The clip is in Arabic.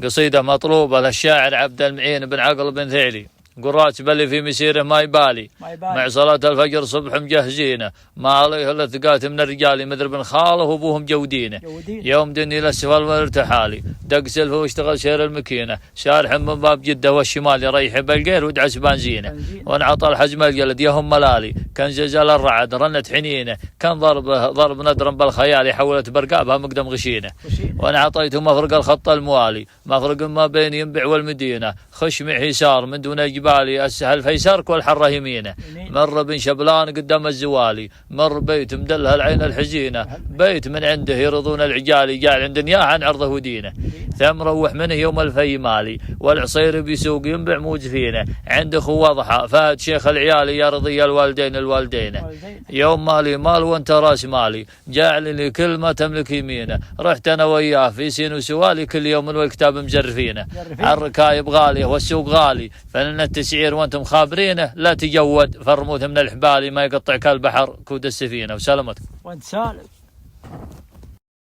قصيدة مطلوبة للشاعر عبد المعين بن عقل بن ثعلي. قل راتب اللي في مسيره ما يبالي مع صلاة الفجر صبح مجهزينه، ما عليه الا ثقات من الرجال مثل بن خاله وابوهم جودينه. يوم دني للسفل والارتحالي دق سلفه واشتغل شير المكينه، شارح من باب جده والشمال يريح بالقير ودعس بنزينه. وانعطى الحجم الجلد يهم ملالي كان زلزال الرعد رنت حنينه، كان ضرب ندرا بالخيال حولت برقابها مقدم غشينه. وانا اعطيته مفرق الخط الموالي مفرق ما بين ينبع والمدينه، خش معي سار من دون جبالي السهل فيسارك والحره يمينه. مر بن شبلان قدام الزوالي مر بيت مدلها العين الحزينه، بيت من عنده يرضون العجالي جعل عند دنياه عن عرضه ودينه. ثم روح منه يوم الفي مالي والعصير بيسوق ينبع موجفينه، عند اخو وضحى فهد شيخ العيالي يرضي الوالدين. يوم مالي مال وانت راس مالي جاعل لي كل ما تملك يمينه، رحت انا وياه في سين وسوالي كل يوم والكتاب مجرفينه. الركايب غاليه والسوق غالي فلن التسعير وانتم خابرينه، لا تجود فرموت من الحبالي ما يقطعك البحر كود السفينه. وسلامتك. وانت سالم.